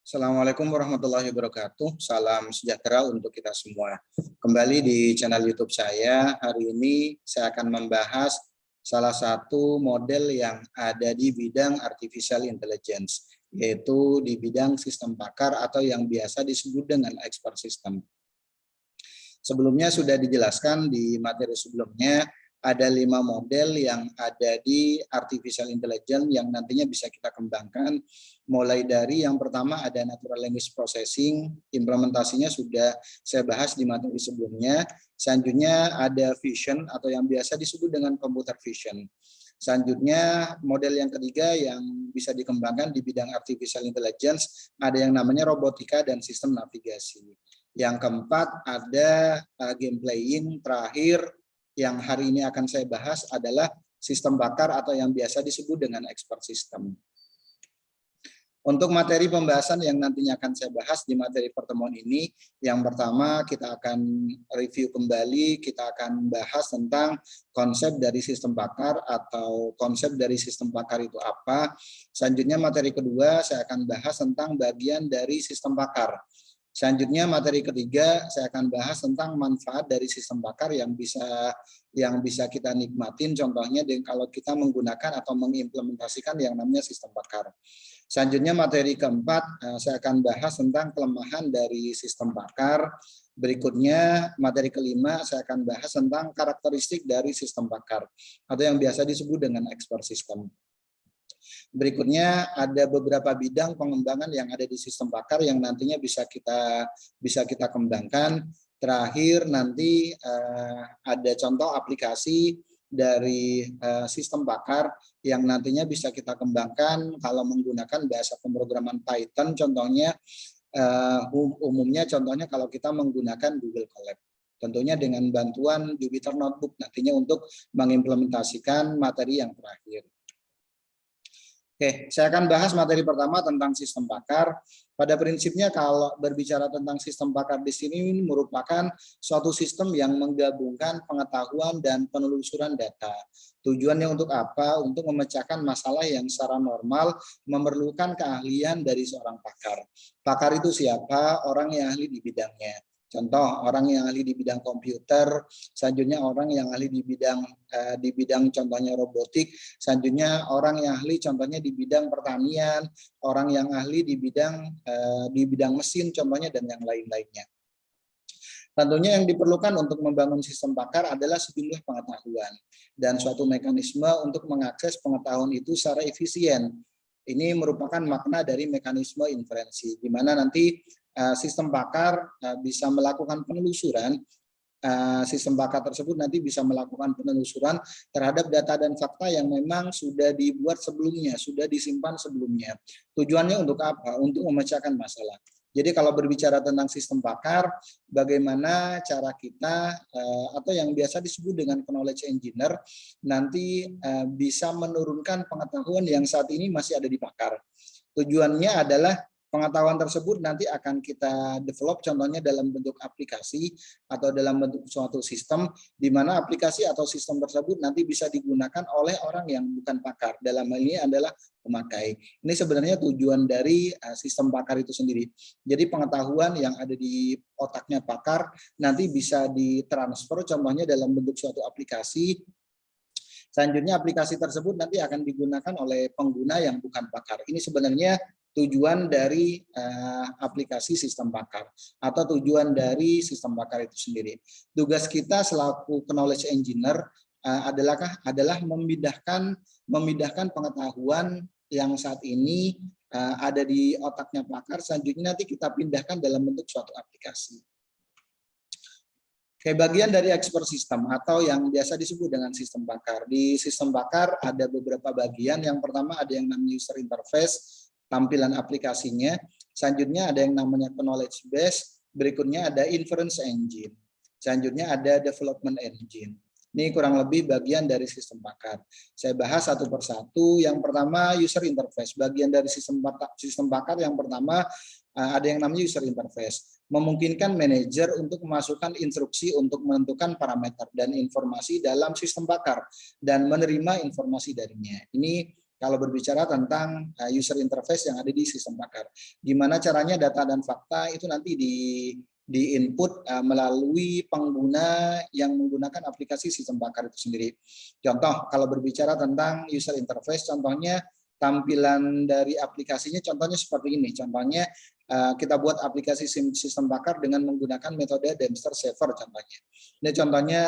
Assalamualaikum warahmatullahi wabarakatuh. Salam sejahtera untuk kita semua. Kembali di channel YouTube saya. Hari ini saya akan membahas salah satu model yang ada di bidang artificial intelligence, yaitu di bidang sistem pakar atau yang biasa disebut dengan expert system. Sebelumnya sudah dijelaskan di materi sebelumnya, ada 5 model yang ada di artificial intelligence yang nantinya bisa kita kembangkan. Mulai dari yang pertama ada natural language processing, implementasinya sudah saya bahas di materi sebelumnya. Selanjutnya ada vision atau yang biasa disebut dengan computer vision. Selanjutnya model yang ketiga yang bisa dikembangkan di bidang artificial intelligence ada yang namanya robotika dan sistem navigasi. Yang keempat ada game playing. Terakhir yang hari ini akan saya bahas adalah sistem bakar atau yang biasa disebut dengan expert system. Untuk materi pembahasan yang nantinya akan saya bahas di materi pertemuan ini, yang pertama kita akan review kembali, kita akan bahas tentang konsep dari sistem bakar atau konsep dari sistem bakar itu apa. Selanjutnya materi kedua saya akan bahas tentang bagian dari sistem bakar. Selanjutnya materi ketiga saya akan bahas tentang manfaat dari sistem bakar yang bisa kita nikmatin, contohnya kalau kita menggunakan atau mengimplementasikan yang namanya sistem bakar. Selanjutnya materi keempat saya akan bahas tentang kelemahan dari sistem bakar. Berikutnya materi kelima saya akan bahas tentang karakteristik dari sistem bakar atau yang biasa disebut dengan expert system. Berikutnya ada beberapa bidang pengembangan yang ada di sistem bakar yang nantinya bisa kita kembangkan. Terakhir nanti ada contoh aplikasi dari sistem bakar yang nantinya bisa kita kembangkan kalau menggunakan bahasa pemrograman Python. Contohnya umumnya contohnya kalau kita menggunakan Google Colab. Tentunya dengan bantuan Jupyter Notebook nantinya untuk mengimplementasikan materi yang terakhir. Oke, saya akan bahas materi pertama tentang sistem bakar. Pada prinsipnya kalau berbicara tentang sistem bakar di sini merupakan suatu sistem yang menggabungkan pengetahuan dan penelusuran data. Tujuannya untuk apa? Untuk memecahkan masalah yang secara normal memerlukan keahlian dari seorang pakar. Pakar itu siapa? Orang yang ahli di bidangnya. Contoh, orang yang ahli di bidang komputer, selanjutnya orang yang ahli di bidang contohnya robotik, selanjutnya orang yang ahli contohnya di bidang pertanian, orang yang ahli di bidang mesin contohnya dan yang lain-lainnya. Tentunya yang diperlukan untuk membangun sistem bakar adalah sejumlah pengetahuan dan suatu mekanisme untuk mengakses pengetahuan itu secara efisien. Ini merupakan makna dari mekanisme inferensi, di mana nanti sistem bakar bisa melakukan penelusuran. Sistem bakar tersebut nanti bisa melakukan penelusuran terhadap data dan fakta yang memang sudah dibuat sebelumnya, sudah disimpan sebelumnya. Tujuannya untuk apa? Untuk memecahkan masalah. Jadi kalau berbicara tentang sistem bakar, bagaimana cara kita atau yang biasa disebut dengan knowledge engineer nanti bisa menurunkan pengetahuan yang saat ini masih ada di pakar. Tujuannya adalah pengetahuan tersebut nanti akan kita develop contohnya dalam bentuk aplikasi atau dalam bentuk suatu sistem di mana aplikasi atau sistem tersebut nanti bisa digunakan oleh orang yang bukan pakar. Dalam hal ini adalah pemakai. Ini sebenarnya tujuan dari sistem pakar itu sendiri. Jadi pengetahuan yang ada di otaknya pakar nanti bisa ditransfer contohnya dalam bentuk suatu aplikasi. Selanjutnya aplikasi tersebut nanti akan digunakan oleh pengguna yang bukan pakar. Ini sebenarnya tujuan dari aplikasi sistem bakar atau tujuan dari sistem bakar itu sendiri. Tugas kita selaku knowledge engineer adalah memindahkan pengetahuan yang saat ini ada di otaknya pakar, selanjutnya nanti kita pindahkan dalam bentuk suatu aplikasi. Oke, bagian dari expert system atau yang biasa disebut dengan sistem bakar. Di sistem bakar ada beberapa bagian. Yang pertama ada yang namanya user interface, tampilan aplikasinya. Selanjutnya ada yang namanya knowledge base. Berikutnya ada inference engine. Selanjutnya ada development engine. Ini kurang lebih bagian dari sistem bakar. Saya bahas satu persatu. Yang pertama user interface. Bagian dari sistem bakar yang pertama ada yang namanya user interface. Memungkinkan manajer untuk memasukkan instruksi untuk menentukan parameter dan informasi dalam sistem bakar dan menerima informasi darinya. Ini kalau berbicara tentang user interface yang ada di sistem bakar. Gimana caranya data dan fakta itu nanti di input melalui pengguna yang menggunakan aplikasi sistem bakar itu sendiri. Contoh, kalau berbicara tentang user interface, contohnya tampilan dari aplikasinya contohnya seperti ini. Contohnya kita buat aplikasi sistem bakar dengan menggunakan metode Dempster Saver contohnya. Ini contohnya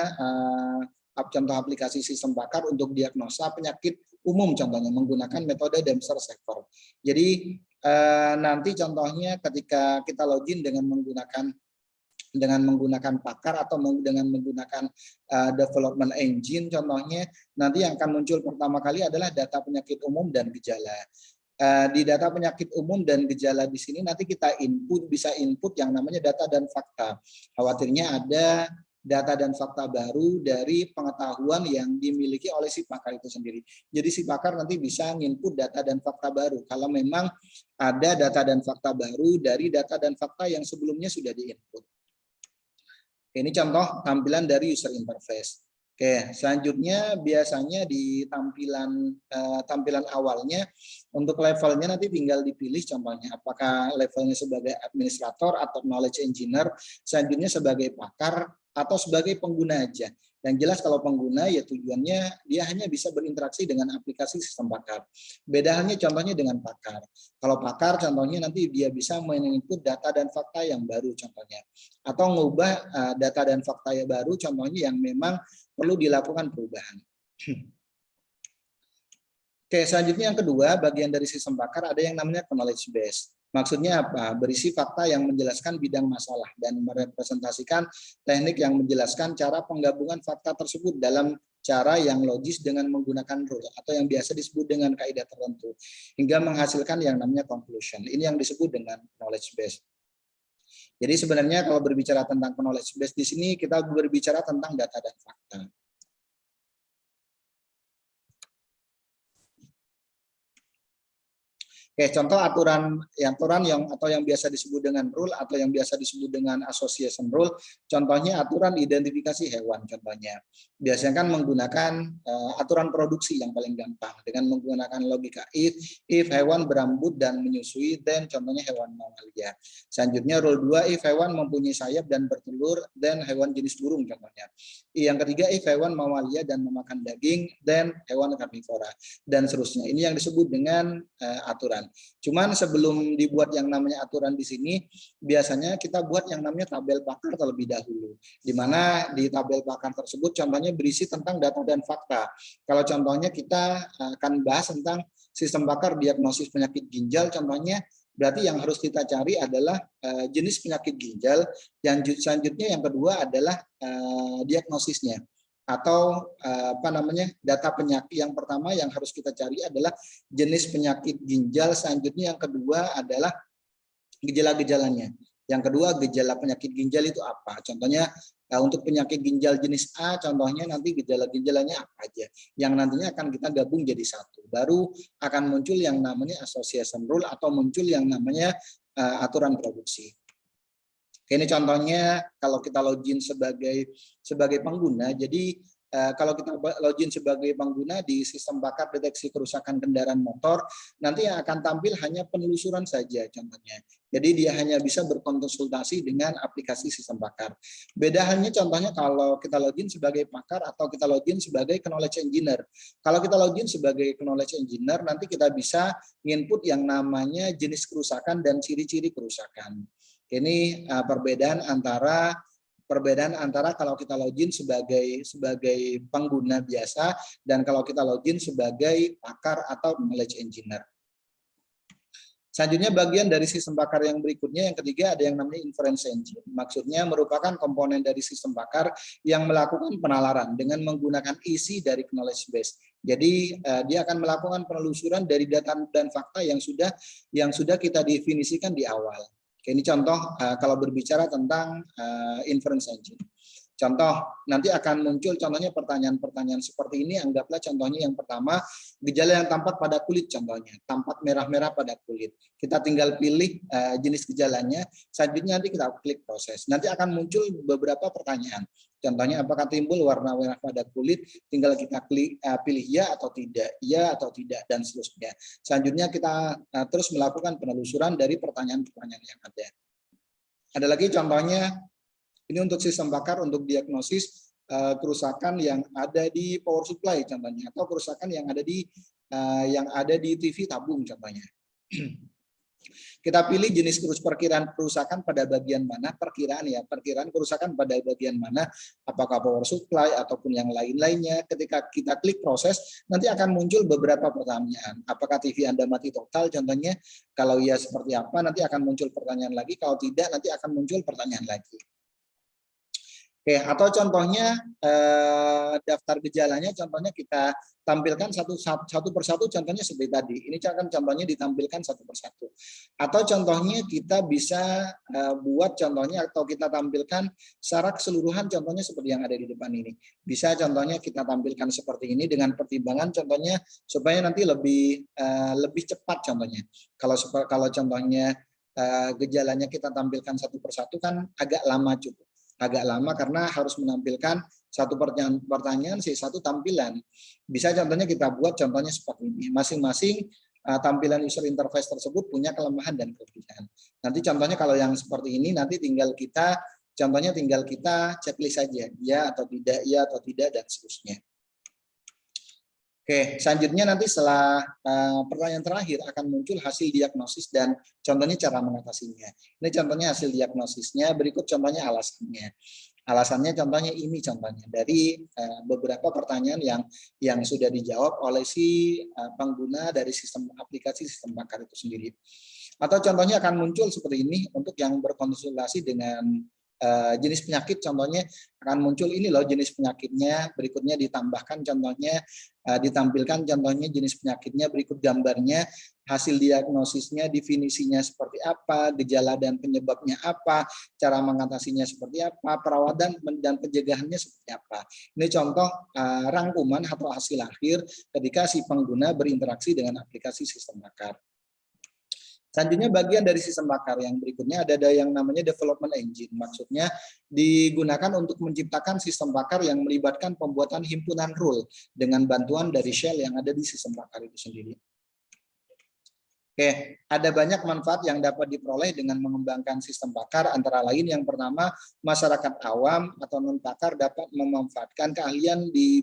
contoh aplikasi sistem bakar untuk diagnosa penyakit umum contohnya menggunakan metode Dempster Saver. Jadi nanti contohnya ketika kita login dengan menggunakan pakar atau dengan menggunakan development engine contohnya, nanti yang akan muncul pertama kali adalah data penyakit umum dan gejala. Di data penyakit umum dan gejala di sini nanti kita bisa input yang namanya data dan fakta. Khawatirnya ada data dan fakta baru dari pengetahuan yang dimiliki oleh si pakar itu sendiri. Jadi si pakar nanti bisa input data dan fakta baru kalau memang ada data dan fakta baru dari data dan fakta yang sebelumnya sudah diinput. Ini contoh tampilan dari user interface. Oke, selanjutnya biasanya di tampilan awalnya untuk levelnya nanti tinggal dipilih contohnya apakah levelnya sebagai administrator atau knowledge engineer, selanjutnya sebagai pakar atau sebagai pengguna aja. Yang jelas kalau pengguna ya tujuannya dia hanya bisa berinteraksi dengan aplikasi sistem bakar. Beda halnya contohnya dengan pakar. Kalau pakar contohnya nanti dia bisa menginput data dan fakta yang baru contohnya. Atau mengubah data dan fakta yang baru contohnya yang memang perlu dilakukan perubahan. Oke, selanjutnya yang kedua, bagian dari sistem bakar ada yang namanya knowledge base. Maksudnya apa? Berisi fakta yang menjelaskan bidang masalah dan merepresentasikan teknik yang menjelaskan cara penggabungan fakta tersebut dalam cara yang logis dengan menggunakan rule atau yang biasa disebut dengan kaidah tertentu hingga menghasilkan yang namanya conclusion. Ini yang disebut dengan knowledge base. Jadi sebenarnya kalau berbicara tentang knowledge base di sini kita berbicara tentang data dan fakta. Oke, contoh aturan yang atau yang biasa disebut dengan rule atau yang biasa disebut dengan association rule. Contohnya aturan identifikasi hewan contohnya. Biasanya kan menggunakan aturan produksi yang paling gampang dengan menggunakan logika if hewan berambut dan menyusui, then contohnya hewan mamalia. Selanjutnya rule 2 if hewan mempunyai sayap dan bertelur, then hewan jenis burung contohnya. Yang ketiga if hewan mamalia dan memakan daging, then hewan karnivora dan seterusnya. Ini yang disebut dengan aturan. Cuman sebelum dibuat yang namanya aturan di sini, biasanya kita buat yang namanya tabel pakar terlebih dahulu. Di mana di tabel pakar tersebut contohnya berisi tentang data dan fakta. Kalau contohnya kita akan bahas tentang sistem bakar diagnosis penyakit ginjal, contohnya berarti yang harus kita cari adalah jenis penyakit ginjal. Yang selanjutnya yang kedua adalah diagnosisnya. Atau data penyakit. Yang pertama yang harus kita cari adalah jenis penyakit ginjal, selanjutnya yang kedua adalah gejala-gejalanya. Yang kedua gejala penyakit ginjal itu apa? Contohnya untuk penyakit ginjal jenis A contohnya nanti gejala-gejalanya apa aja yang nantinya akan kita gabung jadi satu. Baru akan muncul yang namanya association rule atau muncul yang namanya aturan produksi. Ini contohnya kalau kita login sebagai pengguna. Jadi kalau kita login sebagai pengguna di sistem bakar deteksi kerusakan kendaraan motor, nanti yang akan tampil hanya penelusuran saja contohnya. Jadi dia hanya bisa berkonsultasi dengan aplikasi sistem bakar. Beda halnya contohnya kalau kita login sebagai pakar atau kita login sebagai knowledge engineer. Kalau kita login sebagai knowledge engineer, nanti kita bisa input yang namanya jenis kerusakan dan ciri-ciri kerusakan. Ini perbedaan antara kalau kita login sebagai pengguna biasa dan kalau kita login sebagai pakar atau knowledge engineer. Selanjutnya bagian dari sistem bakar yang berikutnya, yang ketiga ada yang namanya inference engine. Maksudnya merupakan komponen dari sistem bakar yang melakukan penalaran dengan menggunakan isi dari knowledge base. Jadi dia akan melakukan penelusuran dari data dan fakta yang sudah kita definisikan di awal. Ini contoh kalau berbicara tentang inference engine. Contoh, nanti akan muncul contohnya pertanyaan-pertanyaan seperti ini. Anggaplah contohnya yang pertama, Gejala yang tampak pada kulit contohnya, tampak merah-merah pada kulit. Kita tinggal pilih jenis gejalanya, selanjutnya nanti kita klik proses. Nanti akan muncul beberapa pertanyaan. Contohnya apakah timbul warna merah pada kulit, tinggal kita klik pilih ya atau tidak, dan seterusnya. Selanjutnya kita terus melakukan penelusuran dari pertanyaan-pertanyaan yang ada. Ada lagi contohnya, ini untuk sistem bakar untuk diagnosis kerusakan yang ada di power supply contohnya, atau kerusakan yang ada di TV tabung contohnya. Kita pilih jenis perkiraan kerusakan pada bagian mana, perkiraan kerusakan pada bagian mana, apakah power supply ataupun yang lain-lainnya. Ketika kita klik proses, nanti akan muncul beberapa pertanyaan. Apakah TV Anda mati total contohnya? Kalau iya seperti apa, nanti akan muncul pertanyaan lagi. Kalau tidak, nanti akan muncul pertanyaan lagi. Oke, atau contohnya daftar gejalanya, contohnya kita tampilkan satu persatu, contohnya seperti tadi. Ini akan contohnya ditampilkan satu persatu. Atau contohnya kita bisa buat contohnya atau kita tampilkan secara keseluruhan, contohnya seperti yang ada di depan ini. Bisa contohnya kita tampilkan seperti ini dengan pertimbangan contohnya supaya nanti lebih cepat contohnya. Kalau contohnya gejalanya kita tampilkan satu persatu kan agak lama cukup. Agak lama karena harus menampilkan satu pertanyaan satu tampilan. Bisa contohnya kita buat contohnya seperti ini. Masing-masing tampilan user interface tersebut punya kelemahan dan kelebihan. Nanti contohnya kalau yang seperti ini nanti tinggal kita checklist saja, ya atau tidak, dan seterusnya. Oke, selanjutnya nanti setelah pertanyaan terakhir akan muncul hasil diagnosis dan contohnya cara mengatasinya. Ini contohnya hasil diagnosisnya, berikut contohnya alasannya. Alasannya contohnya ini contohnya dari beberapa pertanyaan yang sudah dijawab oleh si pengguna dari sistem aplikasi sistem bakar itu sendiri. Atau contohnya akan muncul seperti ini untuk yang berkonsultasi dengan jenis penyakit, contohnya akan muncul ini loh jenis penyakitnya, berikutnya ditambahkan contohnya ditampilkan contohnya jenis penyakitnya, berikut gambarnya, hasil diagnosisnya, definisinya seperti apa, gejala dan penyebabnya apa, cara mengatasinya seperti apa, perawatan dan pencegahannya seperti apa. Ini contoh rangkuman atau hasil akhir ketika si pengguna berinteraksi dengan aplikasi sistem bakar. Selanjutnya bagian dari sistem bakar yang berikutnya ada yang namanya development engine. Maksudnya digunakan untuk menciptakan sistem bakar yang melibatkan pembuatan himpunan rule dengan bantuan dari shell yang ada di sistem bakar itu sendiri. Oke, ada banyak manfaat yang dapat diperoleh dengan mengembangkan sistem bakar, antara lain yang pertama, masyarakat awam atau non-bakar dapat memanfaatkan keahlian di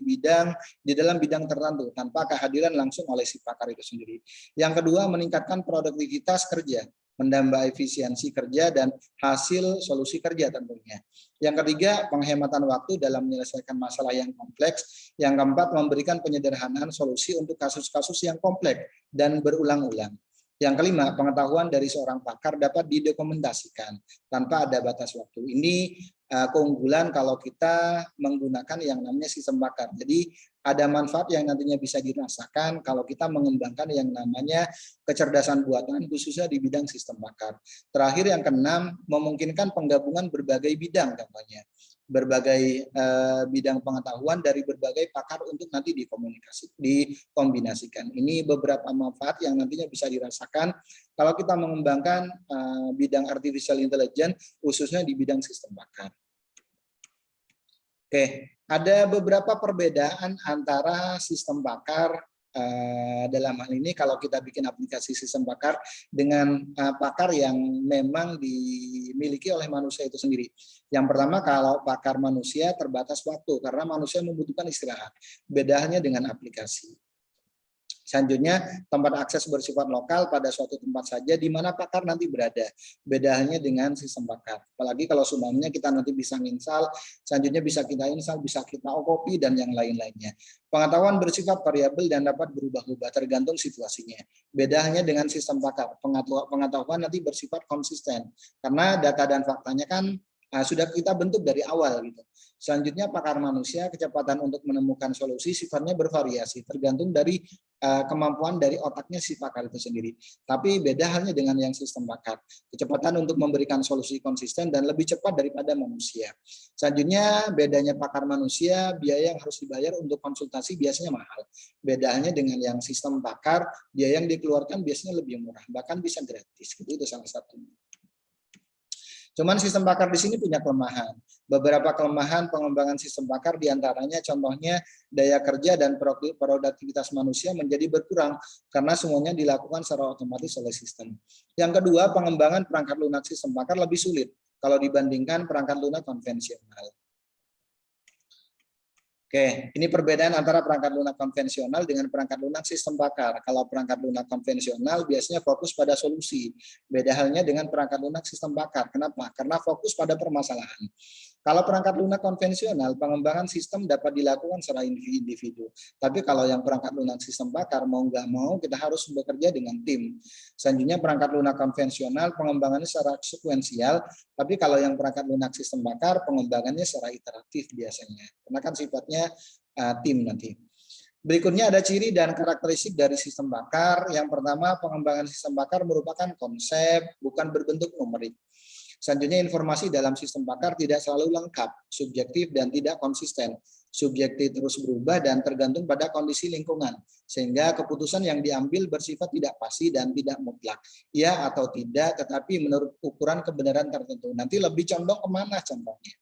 dalam bidang tertentu tanpa kehadiran langsung oleh si pakar itu sendiri. Yang kedua, meningkatkan produktivitas kerja, menambah efisiensi kerja dan hasil solusi kerja tentunya. Yang ketiga, penghematan waktu dalam menyelesaikan masalah yang kompleks. Yang keempat, memberikan penyederhanaan solusi untuk kasus-kasus yang kompleks dan berulang-ulang. Yang kelima, pengetahuan dari seorang pakar dapat didokumentasikan tanpa ada batas waktu. Ini keunggulan kalau kita menggunakan yang namanya sistem bakar. Jadi ada manfaat yang nantinya bisa dirasakan kalau kita mengembangkan yang namanya kecerdasan buatan khususnya di bidang sistem bakar. Terakhir yang keenam, memungkinkan penggabungan berbagai bidang contohnya. Berbagai bidang pengetahuan dari berbagai pakar untuk nanti dikombinasikan. Ini beberapa manfaat yang nantinya bisa dirasakan kalau kita mengembangkan bidang artificial intelligence khususnya di bidang sistem bakar. Oke, ada beberapa perbedaan antara sistem bakar dalam hal ini kalau kita bikin aplikasi sistem bakar dengan pakar yang memang dimiliki oleh manusia itu sendiri. Yang pertama, kalau pakar manusia terbatas waktu karena manusia membutuhkan istirahat. Bedanya dengan aplikasi. Selanjutnya, tempat akses bersifat lokal pada suatu tempat saja di mana pakar nanti berada. Bedanya dengan sistem bakar. Apalagi kalau sumbernya kita nanti bisa install, selanjutnya bisa kita install, bisa kita copy, dan yang lain-lainnya. Pengetahuan bersifat variabel dan dapat berubah-ubah tergantung situasinya. Bedanya dengan sistem bakar, pengetahuan nanti bersifat konsisten. Karena data dan faktanya kan sudah kita bentuk dari awal gitu. Selanjutnya pakar manusia, kecepatan untuk menemukan solusi sifatnya bervariasi tergantung dari kemampuan dari otaknya si pakar itu sendiri. Tapi beda halnya dengan yang sistem pakar. Kecepatan untuk memberikan solusi konsisten dan lebih cepat daripada manusia. Selanjutnya bedanya pakar manusia, biaya yang harus dibayar untuk konsultasi biasanya mahal. Beda halnya dengan yang sistem pakar, biaya yang dikeluarkan biasanya lebih murah, bahkan bisa gratis. Itu salah satunya. Cuman sistem bakar di sini punya kelemahan. Beberapa kelemahan pengembangan sistem bakar diantaranya contohnya daya kerja dan produktivitas manusia menjadi berkurang karena semuanya dilakukan secara otomatis oleh sistem. Yang kedua, pengembangan perangkat lunak sistem bakar lebih sulit kalau dibandingkan perangkat lunak konvensional. Oke, ini perbedaan antara perangkat lunak konvensional dengan perangkat lunak sistem bakar. Kalau perangkat lunak konvensional biasanya fokus pada solusi. Beda halnya dengan perangkat lunak sistem bakar. Kenapa? Karena fokus pada permasalahan. Kalau perangkat lunak konvensional, pengembangan sistem dapat dilakukan secara individu. Tapi kalau yang perangkat lunak sistem bakar, mau nggak mau kita harus bekerja dengan tim. Selanjutnya perangkat lunak konvensional, pengembangannya secara sekuensial. Tapi kalau yang perangkat lunak sistem bakar, pengembangannya secara iteratif biasanya. Karena kan sifatnya tim nanti. Berikutnya ada ciri dan karakteristik dari sistem bakar. Yang pertama, pengembangan sistem bakar merupakan konsep, bukan berbentuk numerik. Selanjutnya, informasi dalam sistem bakar tidak selalu lengkap, subjektif, dan tidak konsisten. Subjektif terus berubah dan tergantung pada kondisi lingkungan. Sehingga keputusan yang diambil bersifat tidak pasti dan tidak mutlak. Ya atau tidak, tetapi menurut ukuran kebenaran tertentu. Nanti lebih condong kemana contohnya?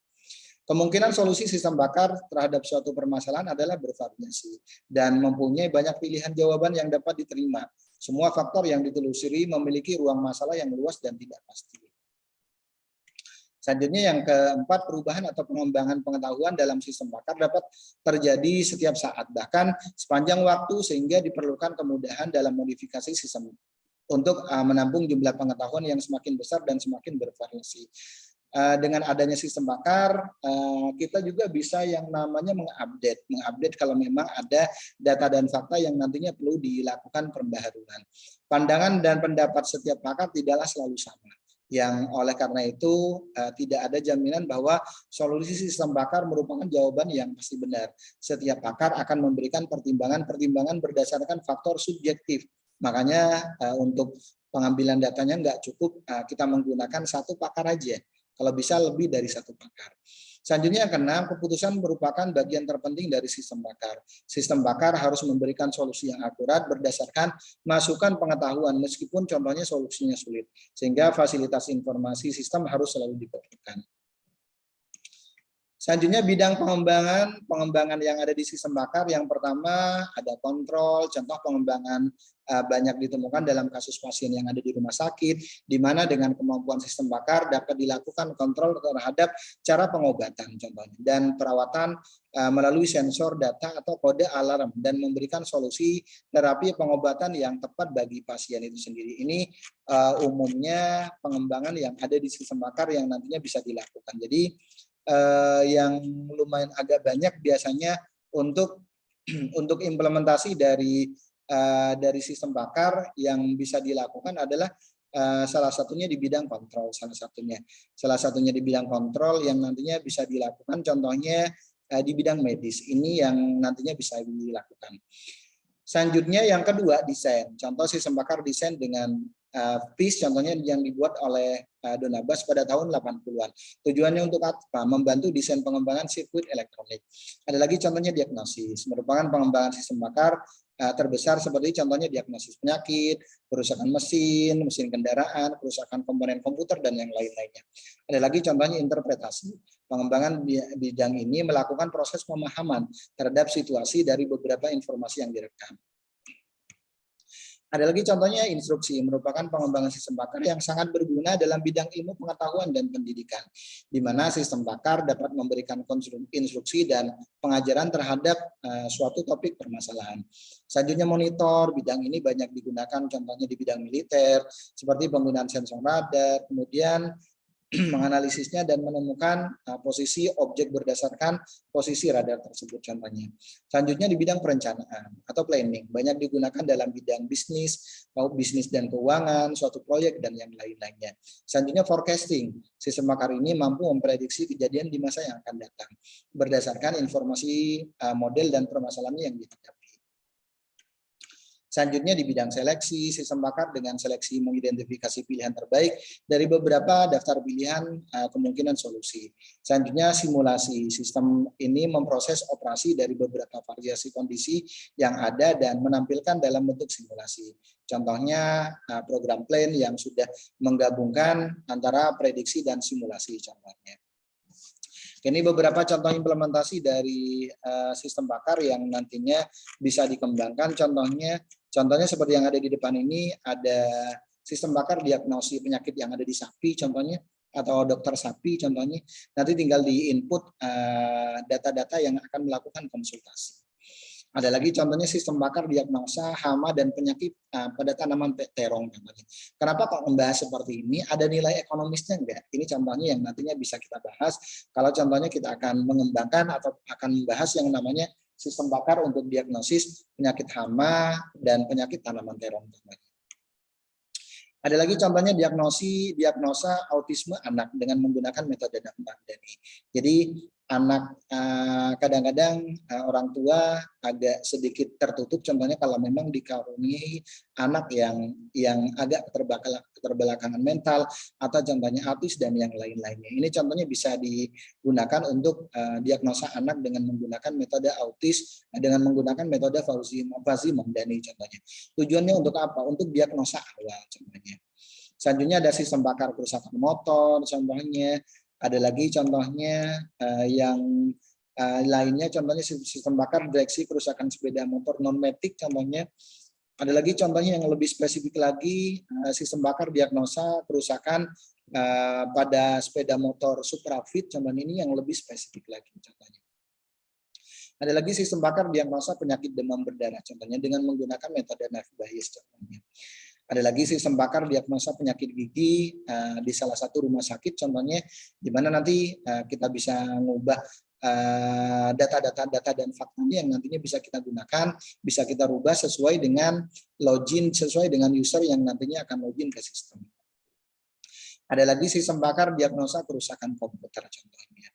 Kemungkinan solusi sistem bakar terhadap suatu permasalahan adalah bervariasi dan mempunyai banyak pilihan jawaban yang dapat diterima. Semua faktor yang ditelusuri memiliki ruang masalah yang luas dan tidak pasti. Selanjutnya yang keempat, perubahan atau pengembangan pengetahuan dalam sistem bakar dapat terjadi setiap saat, bahkan sepanjang waktu sehingga diperlukan kemudahan dalam modifikasi sistem untuk menampung jumlah pengetahuan yang semakin besar dan semakin bervariasi. Dengan adanya sistem bakar, kita juga bisa yang namanya mengupdate kalau memang ada data dan fakta yang nantinya perlu dilakukan pembaharuan. Pandangan dan pendapat setiap pakar tidaklah selalu sama. Yang oleh karena itu tidak ada jaminan bahwa solusi sistem bakar merupakan jawaban yang pasti benar. Setiap pakar akan memberikan pertimbangan berdasarkan faktor subjektif. Makanya untuk pengambilan datanya nggak cukup kita menggunakan satu pakar aja. Kalau bisa lebih dari satu pakar. Selanjutnya yang keenam, keputusan merupakan bagian terpenting dari sistem bakar. Sistem bakar harus memberikan solusi yang akurat berdasarkan masukan pengetahuan meskipun contohnya solusinya sulit. Sehingga fasilitas informasi sistem harus selalu diperlukan. Selanjutnya bidang pengembangan yang ada di sistem bakar. Yang pertama ada kontrol, contoh pengembangan banyak ditemukan dalam kasus pasien yang ada di rumah sakit, di mana dengan kemampuan sistem bakar dapat dilakukan kontrol terhadap cara pengobatan contohnya, dan perawatan melalui sensor data atau kode alarm, dan memberikan solusi terapi pengobatan yang tepat bagi pasien itu sendiri. Ini umumnya pengembangan yang ada di sistem bakar yang nantinya bisa dilakukan. Jadi yang lumayan agak banyak biasanya untuk implementasi dari sistem bakar yang bisa dilakukan adalah salah satunya di bidang kontrol, salah satunya di bidang kontrol yang nantinya bisa dilakukan contohnya di bidang medis. Ini yang nantinya bisa dilakukan. Selanjutnya yang kedua, desain. Contoh sistem bakar desain dengan PIS contohnya yang dibuat oleh Donabas pada tahun 80-an. Tujuannya untuk apa? Membantu desain pengembangan sirkuit elektronik. Ada lagi contohnya diagnosis, merupakan pengembangan sistem bakar terbesar seperti contohnya diagnosis penyakit, kerusakan mesin kendaraan, kerusakan komponen komputer, dan yang lain-lainnya. Ada lagi contohnya interpretasi. Pengembangan bidang ini melakukan proses pemahaman terhadap situasi dari beberapa informasi yang direkam. Ada lagi contohnya instruksi, merupakan pengembangan sistem bakar yang sangat berguna dalam bidang ilmu pengetahuan dan pendidikan, di mana sistem bakar dapat memberikan instruksi dan pengajaran terhadap suatu topik permasalahan. Selanjutnya monitor, bidang ini banyak digunakan contohnya di bidang militer, seperti penggunaan sensor radar, kemudian menganalisisnya dan menemukan posisi objek berdasarkan posisi radar tersebut contohnya. Selanjutnya di bidang perencanaan atau planning, banyak digunakan dalam bidang bisnis, bisnis dan keuangan, suatu proyek dan yang lain-lainnya. Selanjutnya forecasting, sistem bakar ini mampu memprediksi kejadian di masa yang akan datang berdasarkan informasi model dan permasalahan yang dihadapi. Selanjutnya di bidang seleksi, sistem bakar dengan seleksi mengidentifikasi pilihan terbaik dari beberapa daftar pilihan kemungkinan solusi. Selanjutnya simulasi, sistem ini memproses operasi dari beberapa variasi kondisi yang ada dan menampilkan dalam bentuk simulasi. Contohnya program plan yang sudah menggabungkan antara prediksi dan simulasi contohnya. Ini beberapa contoh implementasi dari sistem bakar yang nantinya bisa dikembangkan. Contohnya seperti yang ada di depan ini, ada sistem bakar diagnosi penyakit yang ada di sapi contohnya, atau dokter sapi contohnya. Nanti tinggal di input data-data yang akan melakukan konsultasi. Ada lagi contohnya sistem bakar diagnosa hama dan penyakit pada tanaman terong. Kenapa kok membahas seperti ini? Ada nilai ekonomisnya enggak? Ini contohnya yang nantinya bisa kita bahas. Kalau contohnya kita akan mengembangkan atau akan membahas yang namanya sistem bakar untuk diagnosis penyakit hama dan penyakit tanaman terong. Ada lagi contohnya diagnosa autisme anak dengan menggunakan metode Dandini. Jadi anak kadang-kadang orang tua agak sedikit tertutup, contohnya kalau memang dikaruniai anak yang agak keterbelakangan mental atau contohnya autis dan yang lain-lainnya. Ini contohnya bisa digunakan untuk diagnosa anak dengan menggunakan metode autis dengan menggunakan metode Fuzzy Momdani contohnya. Tujuannya untuk apa? Untuk diagnosa awal contohnya. Selanjutnya ada sistem bakar kerusakan motor contohnya. Ada lagi contohnya yang lainnya, contohnya sistem bakar deteksi kerusakan sepeda motor non-matic contohnya. Ada lagi contohnya yang lebih spesifik lagi, sistem bakar diagnosa kerusakan pada sepeda motor Suprafit contohnya, ini yang lebih spesifik lagi contohnya. Ada lagi sistem bakar diagnosa penyakit demam berdarah contohnya dengan menggunakan metode Navier Bayes contohnya. Ada lagi sistem bakar diagnosa penyakit gigi di salah satu rumah sakit contohnya, di mana nanti kita bisa mengubah data-data dan faktanya yang nantinya bisa kita gunakan, bisa kita rubah sesuai dengan login, sesuai dengan user yang nantinya akan login ke sistem. Ada lagi sistem bakar diagnosa kerusakan komputer contohnya.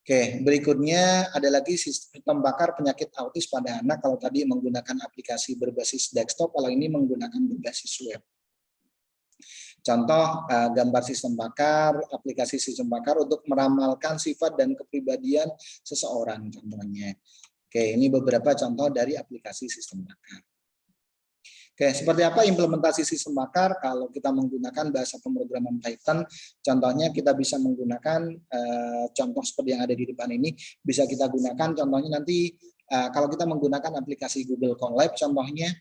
Oke, berikutnya ada lagi sistem bakar penyakit autis pada anak. Kalau tadi menggunakan aplikasi berbasis desktop, kalau ini menggunakan berbasis web. Contoh gambar sistem bakar, aplikasi sistem bakar untuk meramalkan sifat dan kepribadian seseorang contohnya. Oke, ini beberapa contoh dari aplikasi sistem bakar. Oke, seperti apa implementasi sistem bakar kalau kita menggunakan bahasa pemrograman Python? Contohnya kita bisa menggunakan contoh seperti yang ada di depan ini, bisa kita gunakan contohnya nanti kalau kita menggunakan aplikasi Google Colab contohnya.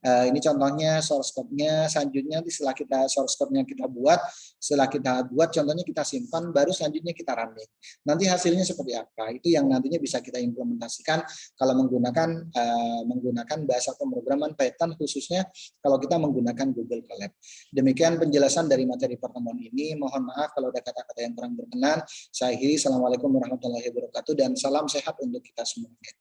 Ini contohnya source code-nya. Selanjutnya setelah kita source code-nya kita buat, contohnya kita simpan, baru selanjutnya kita running. Nanti hasilnya seperti apa? Itu yang nantinya bisa kita implementasikan kalau menggunakan bahasa pemrograman Python, khususnya kalau kita menggunakan Google Colab. Demikian penjelasan dari materi pertemuan ini. Mohon maaf kalau ada kata-kata yang kurang berkenan. Saya akhiri. Assalamualaikum warahmatullahi wabarakatuh dan salam sehat untuk kita semuanya.